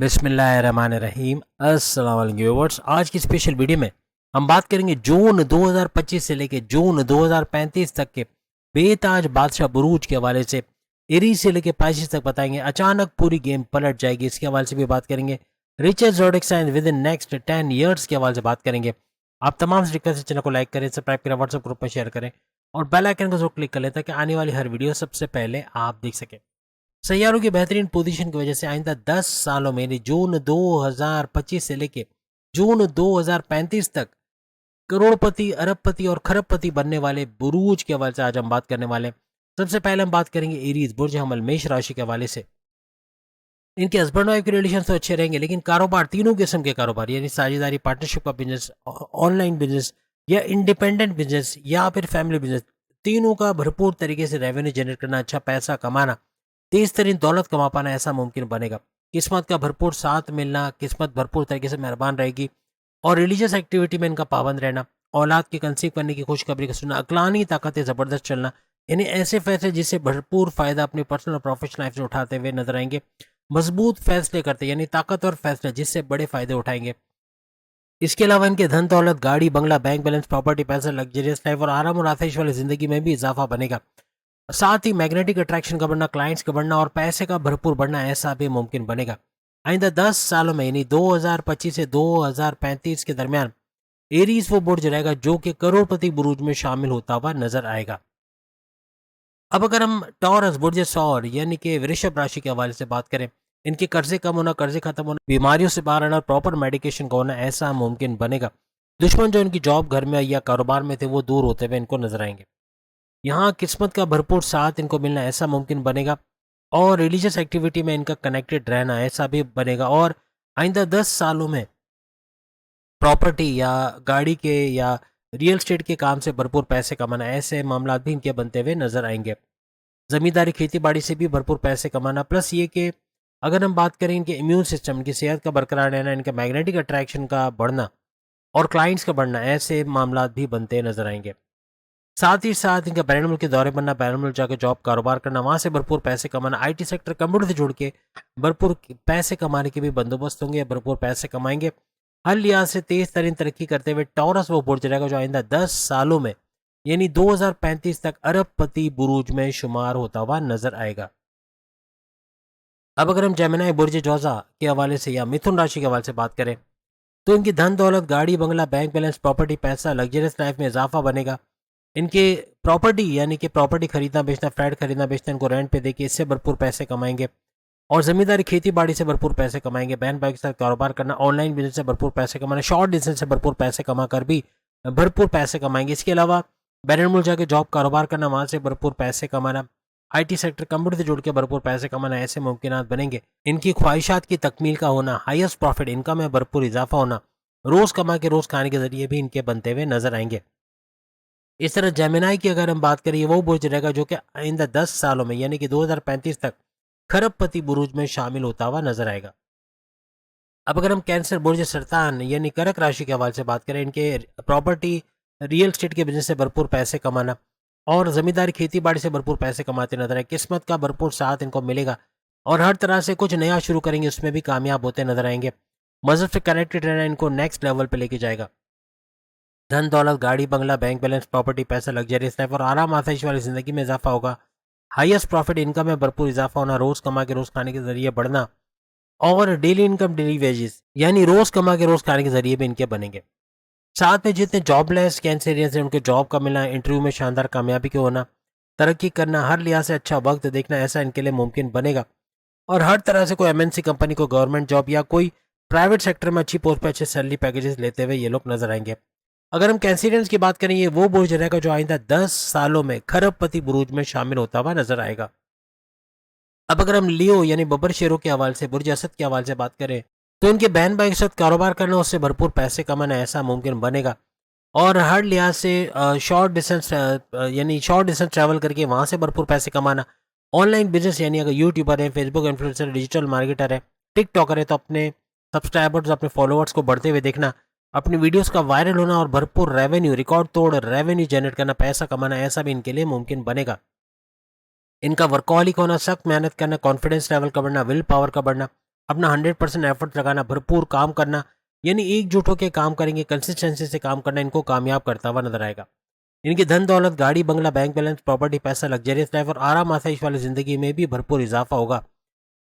बिस्मिल्लाहिर्रहमानिर्रहीम। अस्सलाम वालेकुम व्यूअर्स। आज की स्पेशल वीडियो में हम बात करेंगे जून 2025 से लेकर जून 2035 तक के बेताज बादशाह बुरूज के हवाले से। एरी से लेकर पाइसिस तक बताएंगे। अचानक पूरी गेम पलट जाएगी, इसके हवाले से भी बात करेंगे। Richest zodiac sign within next 10 years के हवाले से बात करेंगे। आप तमाम रिक्वेस्ट चैनल को लाइक करें, सब्सक्राइब करें, व्हाट्सएप ग्रुप में शेयर करें और बेल आइकन को जरूर क्लिक कर लें ताकि आने वाली हर वीडियो सबसे पहले आप देख सकें। सैयारों की बेहतरीन पोजीशन की वजह से आइंदा 10 सालों में यानी जून 2025 से लेके जून 2035 तक करोड़पति, अरबपति और खरबपति बनने वाले बुरूज के हवाले से आज हम बात करने वाले हैं। सबसे पहले हम बात करेंगे एरीज बुर्ज हमल मेष राशि के हवाले से। इनके हस्बैंड वाइफ के रिलेशन तो अच्छे रहेंगे, लेकिन कारोबार तीनों किस्म के कारोबार यानी साझेदारी, पार्टनरशिप का बिजनेस, ऑनलाइन बिजनेस या इंडिपेंडेंट बिजनेस या फिर फैमिली बिजनेस, तीनों का भरपूर तरीके से रेवेन्यू जनरेट करना, अच्छा पैसा कमाना, तेज तरीन दौलत कमा पाना ऐसा मुमकिन बनेगा। किस्मत का भरपूर साथ मिलना, किस्मत भरपूर तरीके से मेहरबान रहेगी और रिलीजियस एक्टिविटी में इनका पाबंद रहना, औलाद की कंसीव करने की खुशखबरी का सुनना, अकलानी ताकतें ज़बरदस्त चलना, यानी ऐसे फैसले जिससे भरपूर फायदा अपनी पर्सनल और प्रोफेशनल लाइफ से उठाते हुए नजर आएंगे। मजबूत फैसले करते यानी ताकतवर फैसले जिससे बड़े फायदे उठाएंगे। इसके अलावा इनके धन दौलत, गाड़ी बंगला, बैंक बैलेंस, प्रॉपर्टी, पैसा, लग्जरियस लाइफ और आराम और आसाइश वाली जिंदगी में भी इजाफा बनेगा। साथ ही मैग्नेटिक अट्रैक्शन का बढ़ना, क्लाइंट्स का बढ़ना और पैसे का भरपूर बढ़ना ऐसा भी मुमकिन बनेगा। आइंदा 10 सालों में यानी 2025 से 2035 के दरमियान एरीज वो बुर्ज रहेगा जो कि करोड़पति बुरूज में शामिल होता हुआ नजर आएगा। अब अगर हम टॉरस बुर्ज सौर यानी कि वृषभ राशि के हवाले से बात करें, इनके कर्जे कम होना, कर्जे खत्म होना, बीमारियों से बाहर आना और प्रॉपर मेडिकेशन का होना ऐसा मुमकिन बनेगा। दुश्मन जो इनकी जॉब, घर में या कारोबार में थे वो दूर होते हुए इनको नजर आएंगे। यहाँ किस्मत का भरपूर साथ इनको मिलना ऐसा मुमकिन बनेगा और रिलीजियस एक्टिविटी में इनका कनेक्टेड रहना ऐसा भी बनेगा। और आइंदा 10 सालों में प्रॉपर्टी या गाड़ी के या रियल स्टेट के काम से भरपूर पैसे कमाना ऐसे मामला भी इनके बनते हुए नजर आएंगे। जमींदारी, खेती बाड़ी से भी भरपूर पैसे कमाना, प्लस ये कि अगर हम बात करें इनके इम्यून सिस्टम, इनकी सेहत का बरकरार रहना, इनका मैग्नेटिक अट्रैक्शन का बढ़ना और क्लाइंट्स का बढ़ना ऐसे मामला भी बनते नजर आएंगे। साथ ही साथ इनका बैरून मुल्क के दौरे बनना, बैरून मुल्क जाकर जॉब, कारोबार करना, वहाँ से भरपूर पैसे कमाना, आईटी सेक्टर, कंप्यूटर से जुड़ के भरपूर पैसे कमाने के भी बंदोबस्त होंगे, भरपूर पैसे कमाएंगे। हर लिहाज से तेज तरीन तरक्की करते हुए टॉरस वो बुर्ज रहेगा जो आइंदा 10 सालों में यानी 2035 तक अरबपति बुरूज में शुमार होता हुआ नजर आएगा। अब अगर हम जेमिनी बुर्ज जौजा के हवाले से या मिथुन राशि के हवाले से बात करें तो इनकी धन दौलत, गाड़ी बंगला, बैंक बैलेंस, प्रॉपर्टी, पैसा, लग्जरियस लाइफ में इजाफा बनेगा। इनके प्रॉपर्टी यानी कि प्रॉपर्टी खरीदना बेचना, फ्लैट खरीदना बेचना, इनको रेंट पे देके इससे भरपूर पैसे कमाएंगे और जमींदारी, खेती बाड़ी से भरपूर पैसे कमाएंगे। बहन भाई के साथ कारोबार करना, ऑनलाइन बिजनेस से भरपूर पैसे कमाना, शॉर्ट डिस्टेंस से भरपूर पैसे कमा कर भी भरपूर पैसे कमाएंगे। इसके अलावा बैरून मुल्क जाके जॉब, कारोबार करना, वहाँ से भरपूर पैसे कमाना, आईटी सेक्टर, कंप्यूटर से जुड़ के भरपूर पैसे कमाना ऐसे मुमकिनात बनेंगे। इनकी ख्वाहिशात की तकमील का होना, हाईएस्ट प्रॉफिट, इनकम में भरपूर इजाफा होना, रोज कमा के रोज खाने के जरिए भी इनके बनते हुए नजर आएंगे। इस तरह जेमिनी की अगर हम बात करें वो बुर्ज रहेगा जो कि आइंदा 10 सालों में यानी कि 2035 तक खरबपति बुरूज में शामिल होता हुआ नजर आएगा। अब अगर हम कैंसर बुर्ज सरतान यानी कर्क राशि के हवाले से बात करें, इनके प्रॉपर्टी, रियल स्टेट के बिजनेस से भरपूर पैसे कमाना और जमींदारी, खेती बाड़ी से भरपूर पैसे कमाते नजर आए। किस्मत का भरपूर साथ इनको मिलेगा और हर तरह से कुछ नया शुरू करेंगे उसमें भी कामयाब होते नजर आएंगे। मजहब से कनेक्टेड रहना इनको नेक्स्ट लेवल पे लेके जाएगा। धन दौलत, गाड़ी बंगला, बैंक बैलेंस, प्रॉपर्टी, पैसा, लग्जरियस लाइफ और आराम आसाइश वाली जिंदगी में इजाफा होगा। हाईएस्ट प्रॉफिट, इनकम में भरपूर इजाफा होना, रोज कमा के रोज खाने के जरिए बढ़ना और डेली इनकम, डेली वेजेस यानी रोज कमा के रोज खाने के जरिए भी इनके बनेंगे। साथ में जितने जॉबलेस कैंसरियंस हैं उनके जॉब का मिलना, इंटरव्यू में शानदार कामयाबी के होना, तरक्की करना, हर लिहाज से अच्छा वक्त देखना ऐसा इनके लिए मुमकिन बनेगा। और हर तरह से कोई एमएनसी कंपनी को गवर्नमेंट जॉब या कोई प्राइवेट सेक्टर में अच्छी पोस्ट पे अच्छे सैलरी पैकेजेस लेते हुए ये लोग नजर आएंगे। अगर हम कैंसिडियंस की बात करें, ये वो बुर्ज रहेगा जो आइंदा 10 सालों में खरबपति बुरूज में शामिल होता हुआ नजर आएगा। अब अगर हम लियो यानी बब्बर शेरों के हवाले से, बुर्ज असद के हवाले से बात करें तो इनके बहन भाई के साथ कारोबार करना, उससे भरपूर पैसे कमाना ऐसा मुमकिन बनेगा और हर लिहाज से शॉर्ट डिस्टेंस यानी शॉर्ट डिस्टेंस ट्रैवल करके वहाँ से भरपूर पैसे कमाना, ऑनलाइन बिजनेस यानी अगर यूट्यूबर है, फेसबुक इन्फ्लुएंसर, डिजिटल मार्केटर है, टिकटॉकर है तो अपने सब्सक्राइबर्स, अपने फॉलोअर्स को बढ़ते हुए देखना, अपनी वीडियोस का वायरल होना और भरपूर रेवेन्यू, रिकॉर्ड तोड़ रेवेन्यू जनरेट करना, पैसा कमाना ऐसा भी इनके लिए मुमकिन बनेगा। इनका वर्कहॉलिक होना, सख्त मेहनत करना, कॉन्फिडेंस लेवल का बढ़ना, विल पावर का बढ़ना, अपना 100% एफर्ट लगाना, भरपूर काम करना, यानी एकजुट होकर काम करेंगे, कंसिस्टेंसी से काम करना इनको कामयाब करता हुआ नजर आएगा। इनकी धन दौलत, गाड़ी बंगला, बैंक बैलेंस, प्रॉपर्टी, पैसा, लग्जरियस लाइफ और आराम आसाइश वाली जिंदगी में भी भरपूर इजाफा होगा।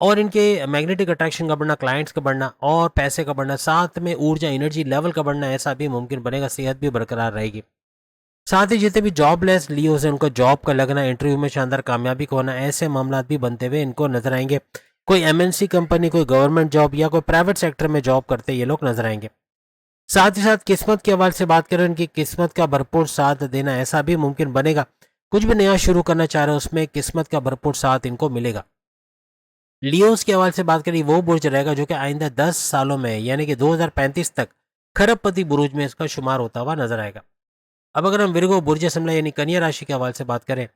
और इनके मैग्नेटिक अट्रैक्शन का बढ़ना, क्लाइंट्स का बढ़ना और पैसे का बढ़ना, साथ में ऊर्जा एनर्जी लेवल का बढ़ना, ऐसा भी मुमकिन बनेगा। सेहत भी बरकरार रहेगी। साथ ही जितने भी जॉबलेस लियोस हैं उनको जॉब का लगना, इंटरव्यू में शानदार कामयाबी का होना, ऐसे मामला भी बनते हुए इनको नजर आएंगे। कोई एमएनसी कंपनी, कोई गवर्नमेंट जॉब या कोई प्राइवेट सेक्टर में जॉब करते ये लोग नजर आएंगे। साथ ही साथ किस्मत के हवाले से बात करें, इनकी किस्मत का भरपूर साथ देना, ऐसा भी मुमकिन बनेगा। कुछ भी नया शुरू करना चाह रहे हो उसमें किस्मत का भरपूर साथ इनको मिलेगा। लियोस के हवाले से बात करें, वो बुर्ज रहेगा जो कि आइंदा 10 सालों में यानी कि 2035 तक खरबपति बुर्ज में इसका शुमार होता हुआ नजर आएगा। अब अगर हम विर्गो बुर्ज समला यानी कन्या राशि के हवाले से बात करें,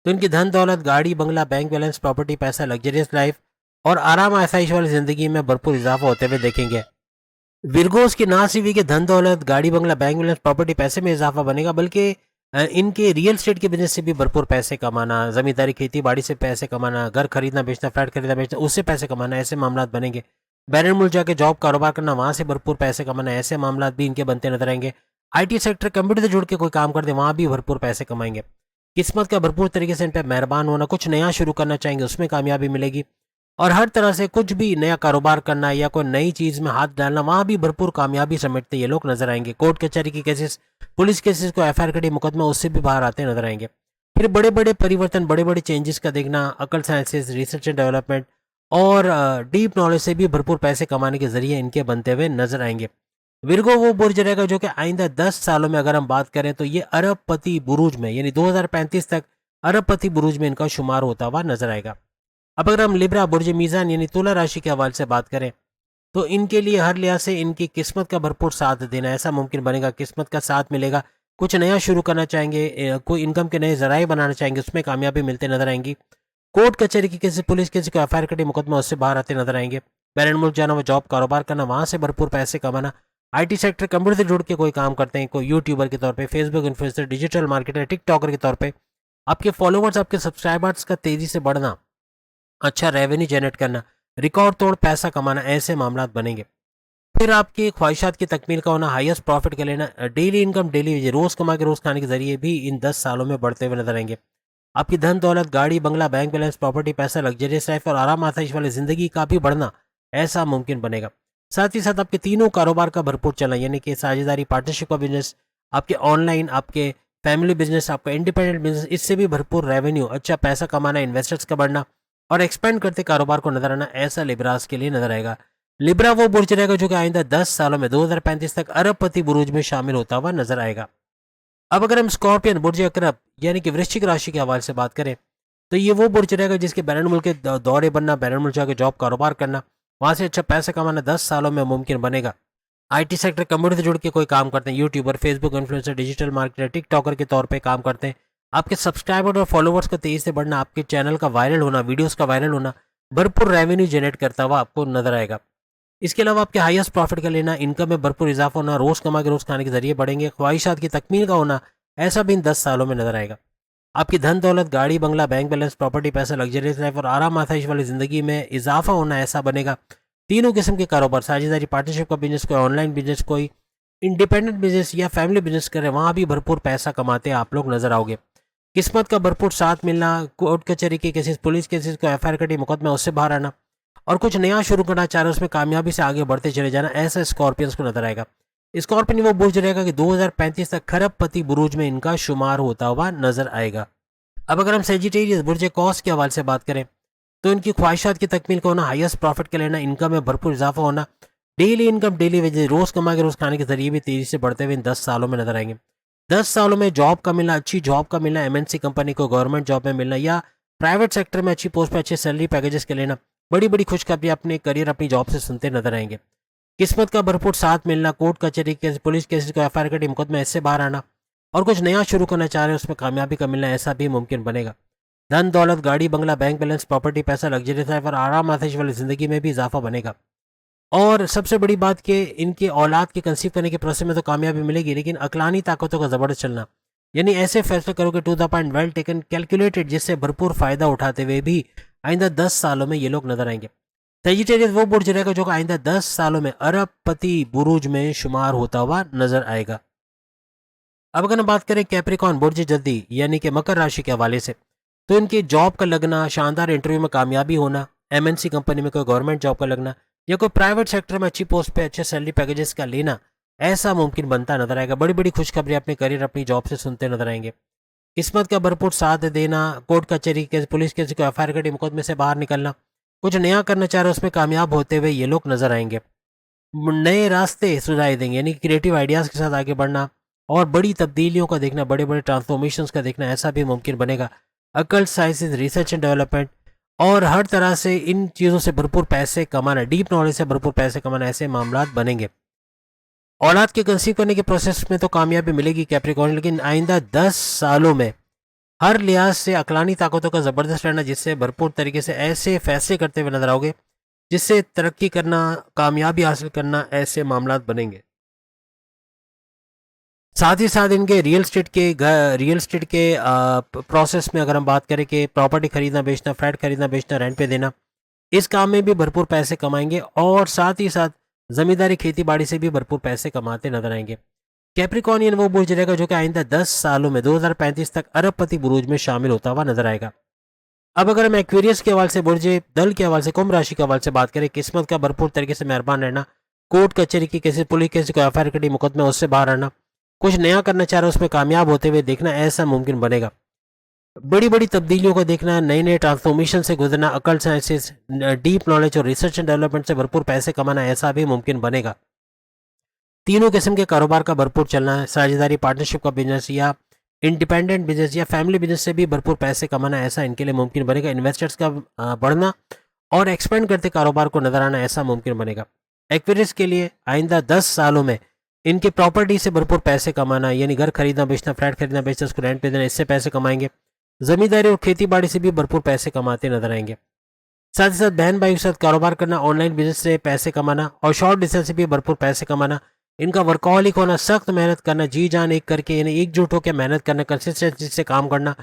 तो इनकी धन दौलत, गाड़ी बंगला, बैंक बैलेंस, प्रॉपर्टी, पैसा, लग्जरियस लाइफ और आराम आसाइश वाली जिंदगी में भरपूर इजाफा होते हुए देखेंगे। विर्गोस की ना सिर्फ के धन दौलत, गाड़ी बंगला, बैंक बैलेंस, प्रॉपर्टी, पैसे में इजाफा बनेगा, बल्कि इनके रियल एस्टेट के बिजनेस से भी भरपूर पैसे कमाना, जमींदारी, खेती बाड़ी से पैसे कमाना, घर खरीदना बेचना, फ्लैट खरीदना बेचना, उससे पैसे कमाना, ऐसे मामला बनेंगे। बैरन मुल्क जाके जॉब कारोबार करना, वहां से भरपूर पैसे कमाना, ऐसे मामला भी इनके बनते नजर आएंगे। आईटी सेक्टर, कंप्यूटर से जुड़ के कोई काम करते वहां भी भरपूर पैसे कमाएंगे। किस्मत का भरपूर तरीके से इन पर मेहरबान होना, कुछ नया शुरू करना चाहेंगे उसमें कामयाबी मिलेगी। और हर तरह से कुछ भी नया कारोबार करना या कोई नई चीज में हाथ डालना, वहां भी भरपूर कामयाबी समेटते ये लोग नजर आएंगे। कोर्ट कचहरी की केसेस, पुलिस केसेस को एफआईआर कटी मुकदमा, उससे भी बाहर आते नजर आएंगे। फिर बड़े बड़े परिवर्तन, बड़े बड़े चेंजेस का देखना, अकल साइंसेस, रिसर्च एंड डेवलपमेंट और डीप नॉलेज से भी भरपूर पैसे कमाने के जरिए इनके बनते हुए नजर आएंगे। विर्गो वो बुर्ज रहेगा जो कि आइंदा 10 सालों में अगर हम बात करें तो ये अरबपति बुरूज में यानी 2035 तक अरबपति बुरूज में इनका शुमार होता हुआ नजर आएगा। अब अगर हम लिब्रा बुर्ज मीज़ान यानी तुला राशि के हवाले से बात करें, तो इनके लिए हर लिहाज से इनकी किस्मत का भरपूर साथ देना, ऐसा मुमकिन बनेगा। किस्मत का साथ मिलेगा, कुछ नया शुरू करना चाहेंगे, कोई इनकम के नए जराए बनाना चाहेंगे, उसमें कामयाबी मिलते नजर आएंगी। कोर्ट कचहरी की किसी पुलिस किसी को एफआईआर कटी मुकदमा, उससे बाहर आते नजर आएंगे। बैरन मुल्क जाना, वो जॉब कारोबार करना, वहां से भरपूर पैसे कमाना। आईटी सेक्टर, कंप्यूटर से जुड़ के कोई काम करते हैं, कोई यूट्यूबर के तौर पे, Facebook influencer, digital marketer, TikToker के तौर पे आपके फॉलोवर्स, आपके सब्सक्राइबर्स का तेजी से बढ़ना, अच्छा रेवेन्यू जनरेट करना, रिकॉर्ड तोड़ पैसा कमाना, ऐसे मामला बनेंगे। फिर आपकी ख्वाहिशात की तकमील का होना, हाईएस्ट प्रॉफिट का लेना, डेली इनकम, डेली रोज कमा के रोज खाने के जरिए भी इन 10 सालों में बढ़ते हुए नजर आएंगे। आपकी धन दौलत, गाड़ी बंगला, बैंक बैलेंस, प्रॉपर्टी, पैसा, लग्जरियस लाइफ और आराम आसाइश वाली जिंदगी का भी बढ़ना, ऐसा मुमकिन बनेगा। साथ ही साथ आपके तीनों कारोबार का भरपूर चलना, यानी कि साझेदारी, पार्टनरशिप का बिजनेस, आपके ऑनलाइन, आपके फैमिली बिजनेस, आपका इंडिपेंडेंट बिजनेस, इससे भी भरपूर रेवेन्यू, अच्छा पैसा कमाना, इन्वेस्टर्स का बढ़ना और एक्सपेंड करते कारोबार को नजर आना, ऐसा लिब्रास के लिए नजर आएगा। लिब्रा वो बुर्ज रहेगा जो कि आइंदा 10 सालों में 2035 तक अरबपति बुर्ज में शामिल होता हुआ नजर आएगा। अब अगर हम स्कॉर्पियन बुर्ज अकरब यानी कि वृश्चिक राशि के हवाले से बात करें, तो ये वो बुर्ज रहेगा जिसके बैरन मुल्क के दौरे बनना, बैरन मुल्क जाकर जॉब कारोबार करना, वहां से अच्छा पैसा कमाना 10 सालों में मुमकिन बनेगा। आईटी सेक्टर, कंप्यूटर से जुड़ के कोई काम करते हैं, YouTuber, Facebook influencer, digital marketer, TikToker के तौर पे काम करते हैं, आपके सब्सक्राइबर और फॉलोवर्स का तेजी से बढ़ना, आपके चैनल का वायरल होना, वीडियोस का वायरल होना, भरपूर रेवेन्यू जनरेट करता हुआ आपको नजर आएगा। इसके अलावा आपके हाईएस्ट प्रॉफिट का लेना, इनकम में भरपूर इजाफा होना, रोज कमा के रोज खाने के जरिए बढ़ेंगे, ख्वाहिशात की तकमील का होना, ऐसा भी इन 10 सालों में नजर आएगा। आपकी धन दौलत, गाड़ी बंगला, बैंक बैलेंस, प्रॉपर्टी, पैसा, लग्जरियस लाइफ और आराम आसाइश वाली जिंदगी में इजाफा होना, ऐसा बनेगा। तीनों किस्म के कारोबार, साझेदारी, पार्टनरशिप का बिजनेस, कोई ऑनलाइन बिजनेस, कोई इंडिपेंडेंट बिजनेस या फैमिली बिजनेस करे, वहां भी भरपूर पैसा कमाते आप लोग नजर आओगे। किस्मत का भरपूर साथ मिलना, कोर्ट कचहरी के केसेस, पुलिस केसेस को एफआईआर कटी मुकदमा, उससे बाहर आना और कुछ नया शुरू करना चाह रहे हो उसमें कामयाबी से आगे बढ़ते चले जाना, ऐसा स्कॉर्पियंस को नजर आएगा। स्कॉर्पियन वो बुर्ज रहेगा कि 2035 तक खरबपति बुरूज में इनका शुमार होता हुआ नजर आएगा। अब अगर हम सेजिटेरियस बुर्ज कॉस के हवाले से बात करें, तो इनकी ख्वाहिशात की तकमील का होना, हाईएस्ट प्रॉफिट का लेना, इनकम में भरपूर इजाफा होना, डेली इनकम, डेली वेजेस, रोज कमा के रोज खाने के जरिए भी तेजी से बढ़ते हुए इन 10 सालों में नजर आएंगे। 10 सालों में जॉब का मिलना, अच्छी जॉब का मिलना, एमएनसी कंपनी को गवर्नमेंट जॉब में मिलना या प्राइवेट सेक्टर में अच्छी पोस्ट पे अच्छे सैलरी पैकेजेस के लेना, बड़ी बड़ी खुशखबरी अपने करियर अपनी जॉब से सुनते नजर आएंगे। किस्मत का भरपूर साथ मिलना, कोर्ट कचहरी के पुलिस केसेस को एफआईआर कटी मुकदमा, इससे बाहर आना और कुछ नया शुरू करना चाह रहे हैं उसमें कामयाबी का मिलना, ऐसा भी मुमकिन बनेगा। धन दौलत, गाड़ी बंगला, बैंक बैलेंस, प्रॉपर्टी, पैसा, लग्जरी लाइफ और आराम आसाइश वाली जिंदगी में भी इजाफा बनेगा। और सबसे बड़ी बात कि इनके औलाद के कंसीव करने के प्रोसेस में तो कामयाबी मिलेगी, लेकिन अकलानी ताकतों का जबरदस्त चलना, यानी ऐसे फैसले करोगे to the point, well taken, calculated, जिससे भरपूर फायदा उठाते हुए भी आइंदा 10 सालों में ये लोग नजर आएंगे। सेजिटेरियस वो बुर्ज रहेगा जो कि आइंदा 10 सालों में अरबपति बुर्ज में शुमार होता हुआ नजर आएगा। अब अगर हम बात करें कैप्रिकॉन बुर्ज जल्दी यानी कि मकर राशि के हवाले से, तो इनकी जॉब का लगना, शानदार इंटरव्यू में कामयाबी होना, एमएनसी कंपनी में कोई गवर्नमेंट जॉब का लगना या कोई प्राइवेट सेक्टर में अच्छी पोस्ट पे अच्छे सैलरी पैकेजेस का लेना, ऐसा मुमकिन बनता नजर आएगा। बड़ी बड़ी खुशखबरी अपने करियर अपनी जॉब से सुनते नजर आएंगे। किस्मत का भरपूर साथ देना, कोर्ट कचहरी के पुलिस के एफ आई आर मुकदमे से बाहर निकलना, कुछ नया करना चाह रहे उसमें कामयाब होते हुए ये लोग नजर आएंगे। नए रास्ते सुझाई देंगे यानी क्रिएटिव आइडियाज़ के साथ आगे बढ़ना और बड़ी तब्दीलियों का देखना, बड़े बड़े ट्रांसफॉर्मेशंस का देखना, ऐसा भी मुमकिन बनेगा। Occult sciences, research and development और हर तरह से इन चीज़ों से भरपूर पैसे कमाना, डीप नॉलेज से भरपूर पैसे कमाना, ऐसे मामला बनेंगे। औलाद के कंसीव करने के प्रोसेस में तो कामयाबी मिलेगी कैप्रिकॉर्न, लेकिन आइंदा 10 सालों में हर लिहाज से अकलानी ताकतों का ज़बरदस्त रहना, जिससे भरपूर तरीके से ऐसे फैसले करते हुए नजर आओगे जिससे तरक्की करना, कामयाबी हासिल करना, ऐसे मामला बनेंगे। साथ ही साथ इनके रियल एस्टेट के प्रोसेस में अगर हम बात करें कि प्रॉपर्टी खरीदना बेचना, फ्लैट खरीदना बेचना, रेंट पे देना, इस काम में भी भरपूर पैसे कमाएंगे और साथ ही साथ जमींदारी खेती बाड़ी से भी भरपूर पैसे कमाते नजर आएंगे। कैप्रिकॉर्नियन वो बुर्ज रहेगा जो कि आइंदा 10 सालों में 2035 तक अरबपति बुर्ज में शामिल होता हुआ नजर आएगा। अब अगर हम एक्वेरियस के हवाले से, बुर्ज दल के हवाले से, कुंभ राशि के हवाले से बात करें, किस्मत का भरपूर तरीके से मेहरबान रहना, कोर्ट कचहरी की किसी पुलिस किसी को एफ आई आर कटी मुकदमे उससे बाहर आना, कुछ नया करना चाह रहे उसमें कामयाब होते हुए देखना, ऐसा मुमकिन बनेगा। बड़ी बड़ी तब्दीलियों को देखना, नए नए ट्रांसफॉर्मेशन से गुजरना, अकल्ट साइंसेस, डीप नॉलेज और रिसर्च एंड डेवलपमेंट से भरपूर पैसे कमाना, ऐसा भी मुमकिन बनेगा। तीनों किस्म के कारोबार का भरपूर चलना है, साझेदारी, पार्टनरशिप का बिजनेस या इंडिपेंडेंट बिजनेस या फैमिली बिजनेस से भी भरपूर पैसे कमाना, ऐसा इनके लिए मुमकिन बनेगा। इन्वेस्टर्स का बढ़ना और एक्सपेंड करते कारोबार को नजर आना, ऐसा मुमकिन बनेगा। एक्वेरियस के लिए आइंदा 10 सालों में इनके प्रॉपर्टी से भरपूर पैसे कमाना, यानी घर खरीदना बेचना, फ्लैट खरीदना बेचना, उसको रेंट पे देना, इससे पैसे कमाएंगे। जमींदारी और खेती बाड़ी से भी भरपूर पैसे कमाते नजर आएंगे। साथ ही साथ बहन भाई के साथ कारोबार करना, ऑनलाइन बिजनेस से पैसे कमाना और शॉर्ट डिस्टेंस से भी भरपूर पैसे कमाना। इनका वर्कहॉलिक होना, सख्त मेहनत करना, जी जान एक करके यानी एकजुट होकर मेहनत करना, कंसिस्टेंसी से काम करना,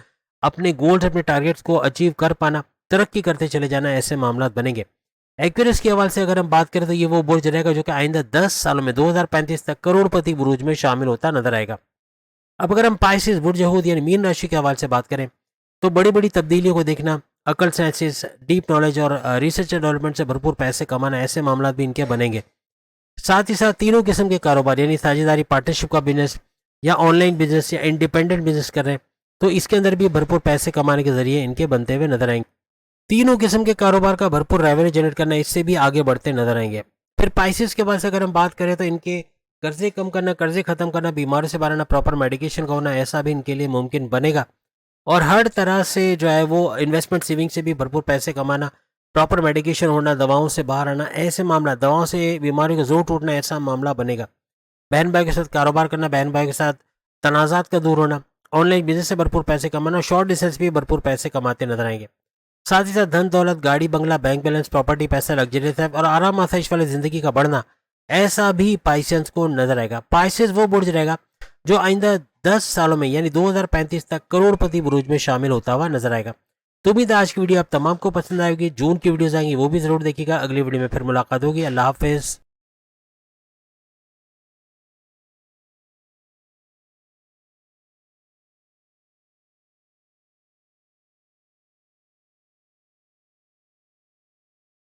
अपने गोल्स अपने टारगेट्स को अचीव कर पाना, तरक्की करते चले जाना, ऐसे मामला बनेंगे। एक्वेरियस के हवाले से अगर हम बात करें तो ये वो बुर्ज रहेगा जो कि आइंदा 10 सालों में 2035 तक करोड़पति बुर्ज में शामिल होता नजर आएगा। अब अगर हम पाइसिस बुर्ज यहूद यानी मीन राशि के हवाले से बात करें तो बड़ी बड़ी तब्दीलियों को देखना, अकल साइंसेस, डीप नॉलेज और रिसर्च एंड डेवलपमेंट से भरपूर पैसे कमाना, ऐसे मामला भी इनके बनेंगे। साथ ही साथ तीनों किस्म के कारोबार यानी साझेदारी, पार्टनरशिप का बिजनेस या ऑनलाइन बिजनेस या इंडिपेंडेंट बिजनेस कर रहे हैं तो इसके अंदर भी भरपूर पैसे कमाने के जरिए इनके बनते हुए नजर आएंगे। तीनों किस्म के कारोबार का भरपूर रेवेन्यू जनरेट करना, इससे भी आगे बढ़ते नजर आएंगे। फिर पाइसिस के बाद से अगर हम बात करें तो इनके कर्जे कम करना, कर्जे खत्म करना, बीमारी से बाहर आना, प्रॉपर मेडिकेशन का होना, ऐसा भी इनके लिए मुमकिन बनेगा। और हर तरह से जो है वो इन्वेस्टमेंट सेविंग से भी भरपूर पैसे कमाना, प्रॉपर मेडिकेशन होना, दवाओं से बाहर आना, ऐसे मामला, दवाओं से बीमारियों का जोर टूटना, ऐसा मामला बनेगा। बहन भाई के साथ कारोबार करना, बहन भाई के साथ तनाज़ात का दूर होना, ऑनलाइन बिजनेस से भरपूर पैसे कमाना, शॉर्ट डिस्टेंस भी भरपूर पैसे कमाते नजर आएंगे। साथ ही साथ धन दौलत, गाड़ी बंगला, बैंक बैलेंस, प्रॉपर्टी, पैसा, लग्जरी लाइफ और आराम आसाइश वाली जिंदगी का बढ़ना, ऐसा भी पाइसेंस को नजर आएगा। पाइसेंस वो बुर्ज रहेगा जो आइंदा 10 सालों में यानी 2035 तक करोड़पति बुर्ज में शामिल होता हुआ नजर आएगा। तो उम्मीद है आज की वीडियो आप तमाम को पसंद आएगी। जून की वीडियोस आएंगी वो भी जरूर देखिएगा। अगली वीडियो में फिर मुलाकात होगी। अल्लाह हाफिज।